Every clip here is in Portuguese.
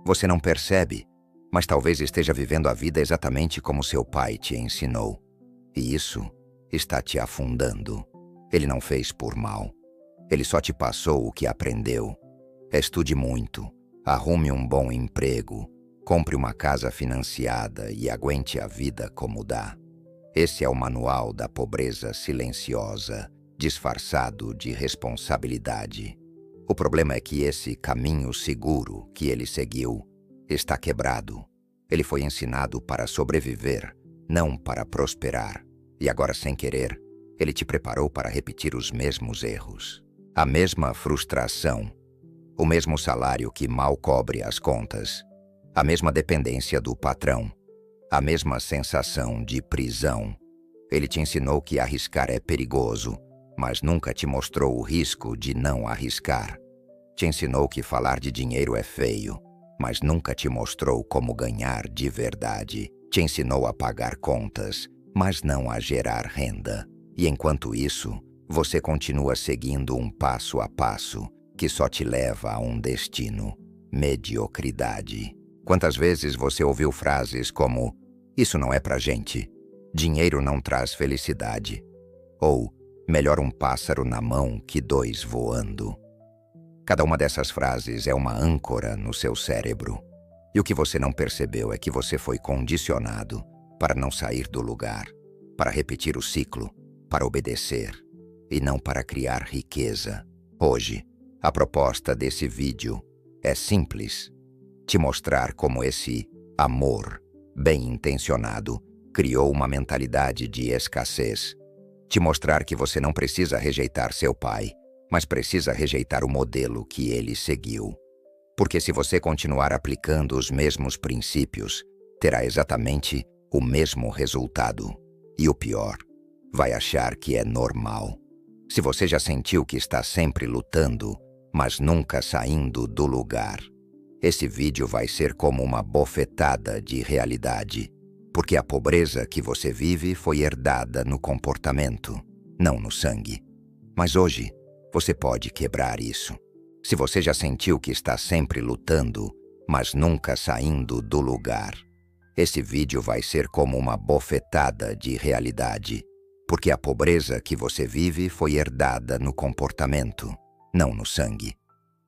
Você não percebe, mas talvez esteja vivendo a vida exatamente como seu pai te ensinou. E isso está te afundando. Ele não fez por mal. Ele só te passou o que aprendeu. Estude muito, arrume um bom emprego, compre uma casa financiada e aguente a vida como dá. Esse é o manual da pobreza silenciosa, disfarçado de responsabilidade. O problema é que esse caminho seguro que ele seguiu está quebrado. Ele foi ensinado para sobreviver, não para prosperar. E agora, sem querer, ele te preparou para repetir os mesmos erros. A mesma frustração, o mesmo salário que mal cobre as contas, a mesma dependência do patrão, a mesma sensação de prisão. Ele te ensinou que arriscar é perigoso, mas nunca te mostrou o risco de não arriscar. Te ensinou que falar de dinheiro é feio, mas nunca te mostrou como ganhar de verdade. Te ensinou a pagar contas, mas não a gerar renda. E enquanto isso, você continua seguindo um passo a passo que só te leva a um destino: mediocridade. Quantas vezes você ouviu frases como: "Isso não é pra gente", "Dinheiro não traz felicidade", ou "Melhor um pássaro na mão que dois voando". Cada uma dessas frases é uma âncora no seu cérebro. E o que você não percebeu é que você foi condicionado para não sair do lugar, para repetir o ciclo, para obedecer, e não para criar riqueza. Hoje, a proposta desse vídeo é simples: te mostrar como esse amor bem intencionado criou uma mentalidade de escassez. Te mostrar que você não precisa rejeitar seu pai, mas precisa rejeitar o modelo que ele seguiu. Porque se você continuar aplicando os mesmos princípios, terá exatamente o mesmo resultado. E o pior, vai achar que é normal. Se você já sentiu que está sempre lutando, mas nunca saindo do lugar, esse vídeo vai ser como uma bofetada de realidade. Porque a pobreza que você vive foi herdada no comportamento, não no sangue. Mas hoje, você pode quebrar isso. Se você já sentiu que está sempre lutando, mas nunca saindo do lugar, esse vídeo vai ser como uma bofetada de realidade. Porque a pobreza que você vive foi herdada no comportamento, não no sangue.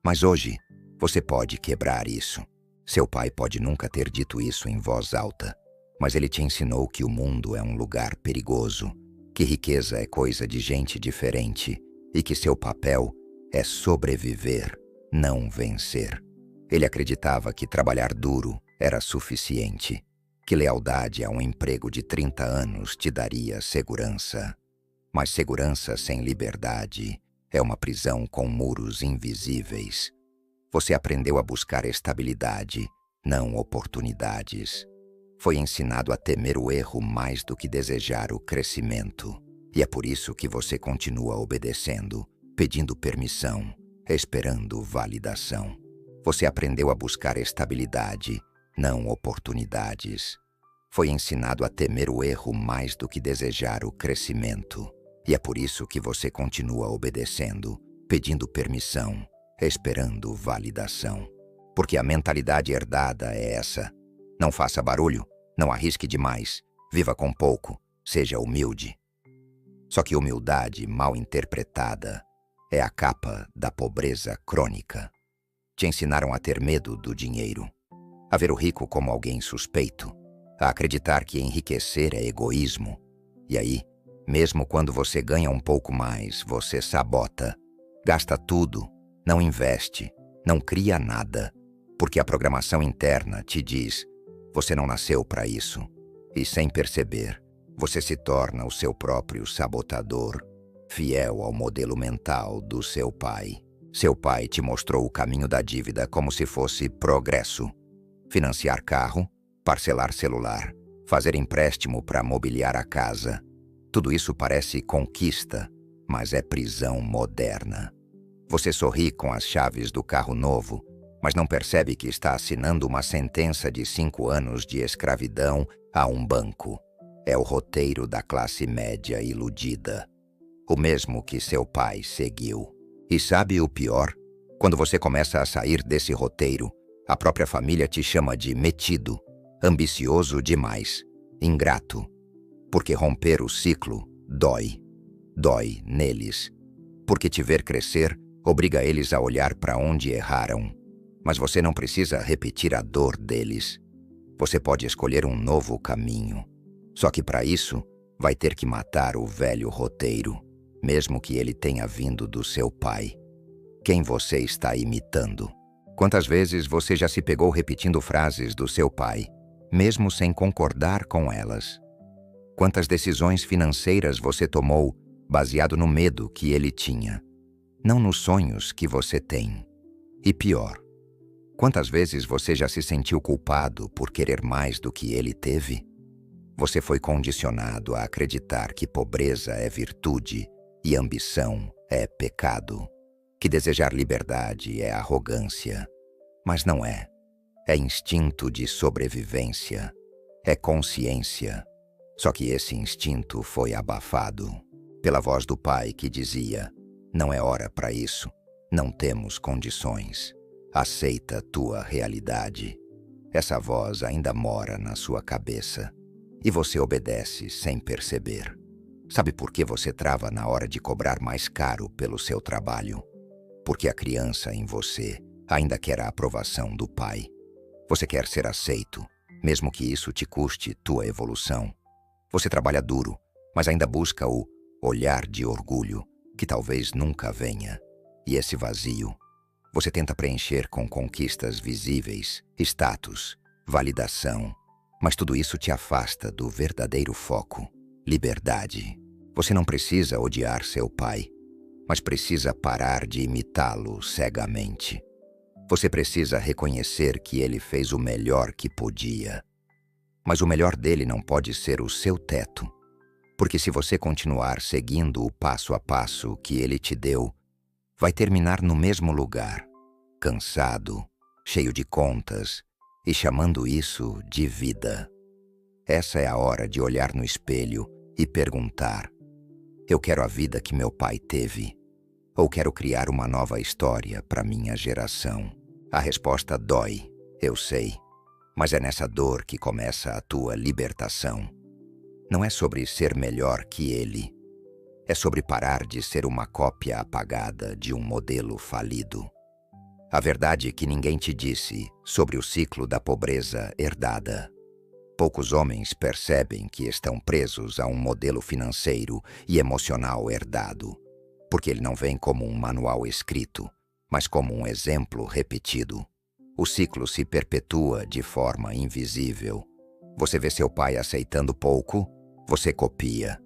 Mas hoje, você pode quebrar isso. Seu pai pode nunca ter dito isso em voz alta, mas ele te ensinou que o mundo é um lugar perigoso, que riqueza é coisa de gente diferente e que seu papel é sobreviver, não vencer. Ele acreditava que trabalhar duro era suficiente, que lealdade a um emprego de 30 anos te daria segurança. Mas segurança sem liberdade é uma prisão com muros invisíveis. Você aprendeu a buscar estabilidade, não oportunidades. Foi ensinado a temer o erro mais do que desejar o crescimento. E é por isso que você continua obedecendo, pedindo permissão, esperando validação. Você aprendeu a buscar estabilidade, não oportunidades. Foi ensinado a temer o erro mais do que desejar o crescimento. E é por isso que você continua obedecendo, pedindo permissão, esperando validação. Porque a mentalidade herdada é essa: não faça barulho, não arrisque demais, viva com pouco, seja humilde. Só que humildade mal interpretada é a capa da pobreza crônica. Te ensinaram a ter medo do dinheiro, a ver o rico como alguém suspeito, a acreditar que enriquecer é egoísmo. E aí, mesmo quando você ganha um pouco mais, você sabota, gasta tudo, não investe, não cria nada, porque a programação interna te diz: você não nasceu para isso. E sem perceber, você se torna o seu próprio sabotador, fiel ao modelo mental do seu pai. Seu pai te mostrou o caminho da dívida como se fosse progresso. Financiar carro, parcelar celular, fazer empréstimo para mobiliar a casa. Tudo isso parece conquista, mas é prisão moderna. Você sorri com as chaves do carro novo, mas não percebe que está assinando uma sentença de 5 anos de escravidão a um banco. É o roteiro da classe média iludida, o mesmo que seu pai seguiu. E sabe o pior? Quando você começa a sair desse roteiro, A própria família te chama de metido, ambicioso demais, ingrato. Porque romper o ciclo dói. Dói neles. Porque te ver crescer obriga eles a olhar para onde erraram. Mas você não precisa repetir a dor deles. Você pode escolher um novo caminho. Só que para isso, vai ter que matar o velho roteiro, mesmo que ele tenha vindo do seu pai. Quem você está imitando? Quantas vezes você já se pegou repetindo frases do seu pai, mesmo sem concordar com elas? Quantas decisões financeiras você tomou baseado no medo que ele tinha, não nos sonhos que você tem? E pior, quantas vezes você já se sentiu culpado por querer mais do que ele teve? Você foi condicionado a acreditar que pobreza é virtude e ambição é pecado, que desejar liberdade é arrogância. Mas não é. É instinto de sobrevivência. É consciência. Só que esse instinto foi abafado pela voz do pai que dizia: não é hora para isso. Não temos condições. Aceita tua realidade. Essa voz ainda mora na sua cabeça. E você obedece sem perceber. Sabe por que você trava na hora de cobrar mais caro pelo seu trabalho? Porque a criança em você ainda quer a aprovação do pai. Você quer ser aceito, mesmo que isso te custe tua evolução. Você trabalha duro, mas ainda busca o olhar de orgulho, que talvez nunca venha. E esse vazio, você tenta preencher com conquistas visíveis, status, validação. Mas tudo isso te afasta do verdadeiro foco, liberdade. Você não precisa odiar seu pai, mas precisa parar de imitá-lo cegamente. Você precisa reconhecer que ele fez o melhor que podia. Mas o melhor dele não pode ser o seu teto, porque se você continuar seguindo o passo a passo que ele te deu, vai terminar no mesmo lugar, cansado, cheio de contas, e chamando isso de vida. Essa é a hora de olhar no espelho e perguntar: eu quero a vida que meu pai teve? Ou quero criar uma nova história para minha geração? A resposta dói, eu sei, mas é nessa dor que começa a tua libertação. Não é sobre ser melhor que ele. É sobre parar de ser uma cópia apagada de um modelo falido. A verdade que ninguém te disse sobre o ciclo da pobreza herdada. Poucos homens percebem que estão presos a um modelo financeiro e emocional herdado, porque ele não vem como um manual escrito, mas como um exemplo repetido. O ciclo se perpetua de forma invisível. Você vê seu pai aceitando pouco, você copia.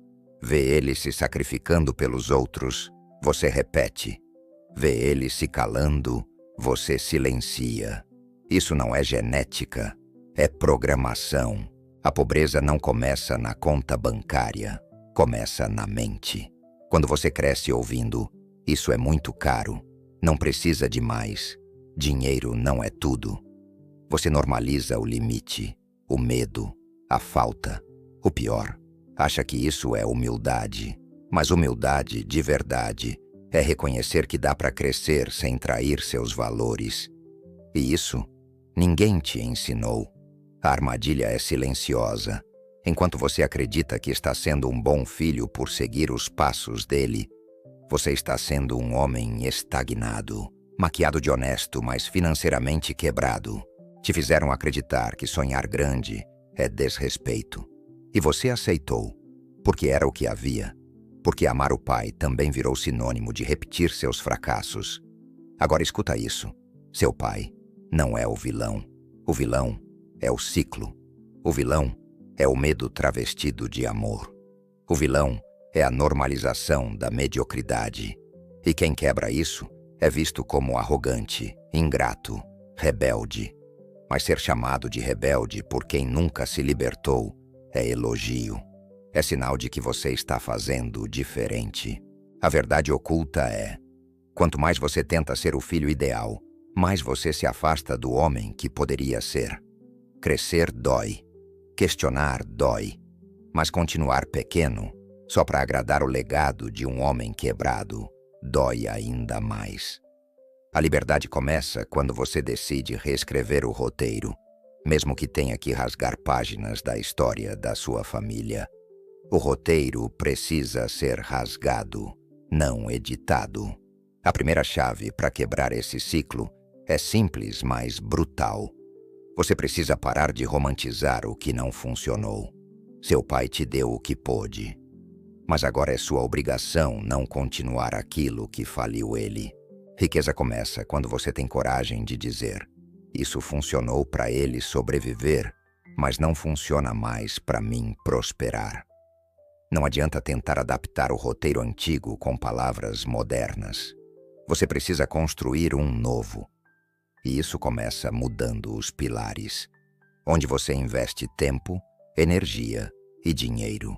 Vê ele se sacrificando pelos outros, você repete. Vê ele se calando, você silencia. Isso não é genética, é programação. A pobreza não começa na conta bancária, começa na mente. Quando você cresce ouvindo: isso é muito caro, não precisa de mais, dinheiro não é tudo, você normaliza o limite, o medo, a falta. O pior, acha que isso é humildade. Mas humildade de verdade é reconhecer que dá para crescer sem trair seus valores. E isso ninguém te ensinou. A armadilha é silenciosa. Enquanto você acredita que está sendo um bom filho por seguir os passos dele, você está sendo um homem estagnado, maquiado de honesto, mas financeiramente quebrado. Te fizeram acreditar que sonhar grande é desrespeito. E você aceitou, porque era o que havia. Porque amar o pai também virou sinônimo de repetir seus fracassos. Agora escuta isso. Seu pai não é o vilão. O vilão é o ciclo. O vilão é o medo travestido de amor. O vilão é a normalização da mediocridade. E quem quebra isso é visto como arrogante, ingrato, rebelde. Mas ser chamado de rebelde por quem nunca se libertou é elogio. É sinal de que você está fazendo diferente. A verdade oculta é: quanto mais você tenta ser o filho ideal, mais você se afasta do homem que poderia ser. Crescer dói. Questionar dói. Mas continuar pequeno, só para agradar o legado de um homem quebrado, dói ainda mais. A liberdade começa quando você decide reescrever o roteiro, mesmo que tenha que rasgar páginas da história da sua família. O roteiro precisa ser rasgado, não editado. A primeira chave para quebrar esse ciclo é simples, mas brutal. Você precisa parar de romantizar o que não funcionou. Seu pai te deu o que pôde, mas agora é sua obrigação não continuar aquilo que faliu ele. Riqueza começa quando você tem coragem de dizer: isso funcionou para ele sobreviver, mas não funciona mais para mim prosperar. Não adianta tentar adaptar o roteiro antigo com palavras modernas. Você precisa construir um novo. E isso começa mudando os pilares, onde você investe tempo, energia e dinheiro.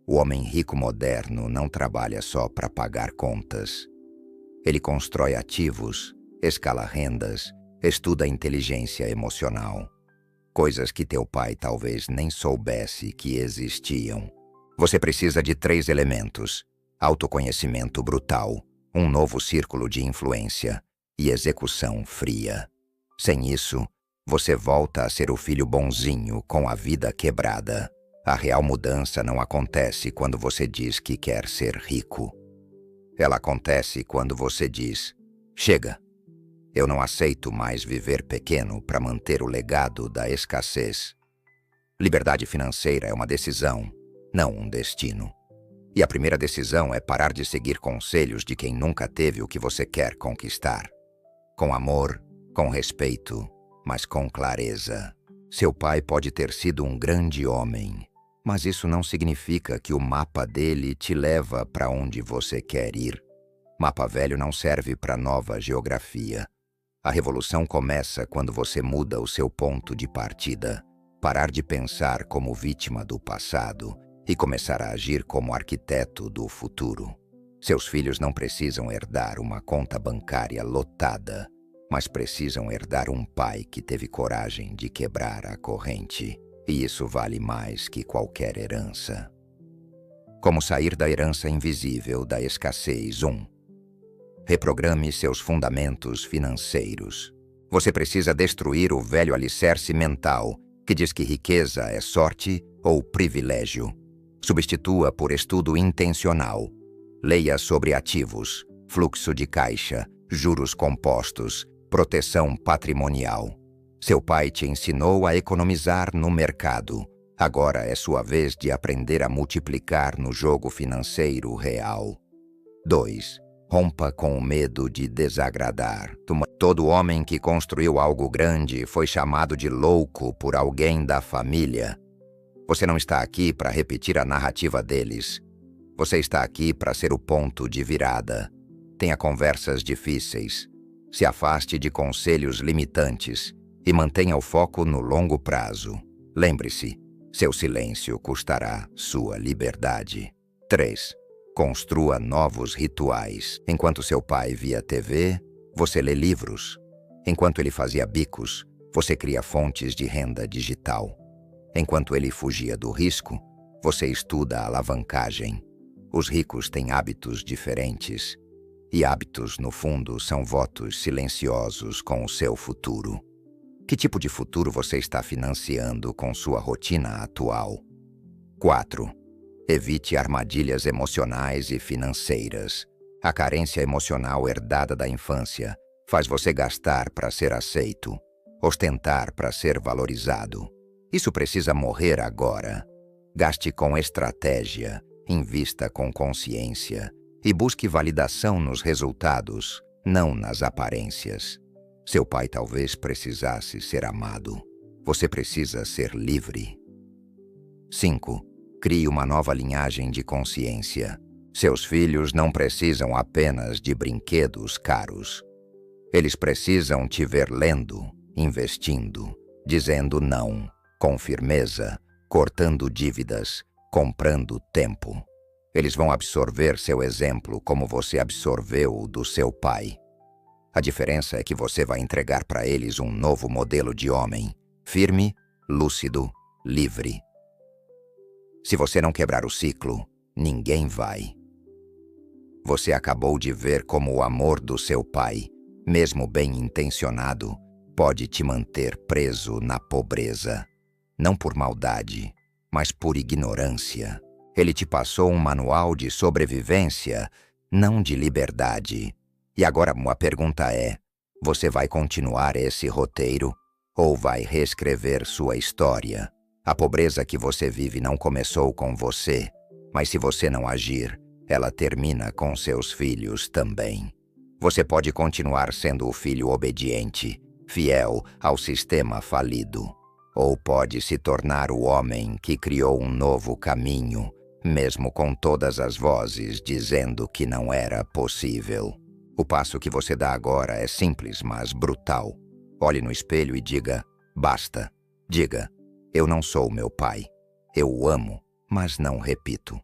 O homem rico moderno não trabalha só para pagar contas. Ele constrói ativos, escala rendas, estuda inteligência emocional. Coisas que teu pai talvez nem soubesse que existiam. Você precisa de 3 elementos: autoconhecimento brutal, um novo círculo de influência e execução fria. Sem isso, você volta a ser o filho bonzinho com a vida quebrada. A real mudança não acontece quando você diz que quer ser rico. Ela acontece quando você diz: chega, eu não aceito mais viver pequeno para manter o legado da escassez. Liberdade financeira é uma decisão, não um destino. E a primeira decisão é parar de seguir conselhos de quem nunca teve o que você quer conquistar. Com amor, com respeito, mas com clareza. Seu pai pode ter sido um grande homem, mas isso não significa que o mapa dele te leva para onde você quer ir. Mapa velho não serve para nova geografia. A revolução começa quando você muda o seu ponto de partida, parar de pensar como vítima do passado e começar a agir como arquiteto do futuro. Seus filhos não precisam herdar uma conta bancária lotada, mas precisam herdar um pai que teve coragem de quebrar a corrente. E isso vale mais que qualquer herança. Como sair da herança invisível da escassez 1. Reprograme seus fundamentos financeiros. Você precisa destruir o velho alicerce mental que diz que riqueza é sorte ou privilégio. Substitua por estudo intencional. Leia sobre ativos, fluxo de caixa, juros compostos, proteção patrimonial. Seu pai te ensinou a economizar no mercado. Agora é sua vez de aprender a multiplicar no jogo financeiro real. 2. Rompa com o medo de desagradar. Todo homem que construiu algo grande foi chamado de louco por alguém da família. Você não está aqui para repetir a narrativa deles. Você está aqui para ser o ponto de virada. Tenha conversas difíceis. Se afaste de conselhos limitantes e mantenha o foco no longo prazo. Lembre-se, seu silêncio custará sua liberdade. 3. Construa novos rituais. Enquanto seu pai via TV, você lê livros. Enquanto ele fazia bicos, você cria fontes de renda digital. Enquanto ele fugia do risco, você estuda a alavancagem. Os ricos têm hábitos diferentes. E hábitos, no fundo, são votos silenciosos com o seu futuro. Que tipo de futuro você está financiando com sua rotina atual? 4. Evite armadilhas emocionais e financeiras. A carência emocional herdada da infância faz você gastar para ser aceito, ostentar para ser valorizado. Isso precisa morrer agora. Gaste com estratégia, invista com consciência e busque validação nos resultados, não nas aparências. Seu pai talvez precisasse ser amado. Você precisa ser livre. 5. Crie uma nova linhagem de consciência. Seus filhos não precisam apenas de brinquedos caros. Eles precisam te ver lendo, investindo, dizendo não, com firmeza, cortando dívidas, comprando tempo. Eles vão absorver seu exemplo como você absorveu o do seu pai. A diferença é que você vai entregar para eles um novo modelo de homem, firme, lúcido, livre. Se você não quebrar o ciclo, ninguém vai. Você acabou de ver como o amor do seu pai mesmo bem intencionado, pode te manter preso na pobreza. Não por maldade, mas por ignorância. Ele te passou um manual de sobrevivência, não de liberdade. E agora a pergunta é: você vai continuar esse roteiro ou vai reescrever sua história? A pobreza que você vive não começou com você, mas se você não agir, ela termina com seus filhos também. Você pode continuar sendo o filho obediente, fiel ao sistema falido, ou pode se tornar o homem que criou um novo caminho, mesmo com todas as vozes dizendo que não era possível. O passo que você dá agora é simples, mas brutal. Olhe no espelho e diga: basta. Diga: eu não sou meu pai. Eu o amo, mas não repito.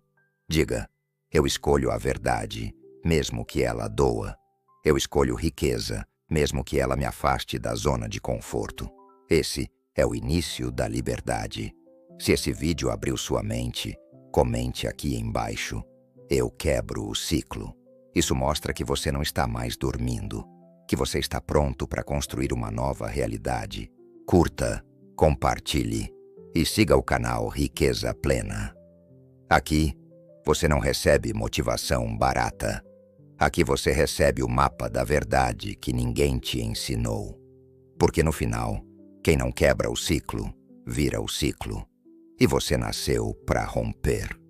Diga: eu escolho a verdade, mesmo que ela doa. Eu escolho riqueza, mesmo que ela me afaste da zona de conforto. Esse é o início da liberdade. Se esse vídeo abriu sua mente, comente aqui embaixo: eu quebro o ciclo. Isso mostra que você não está mais dormindo, que você está pronto para construir uma nova realidade. Curta, compartilhe e siga o canal Riqueza Plena. Aqui, você não recebe motivação barata. Aqui você recebe o mapa da verdade que ninguém te ensinou. Porque no final, quem não quebra o ciclo, vira o ciclo. E você nasceu para romper.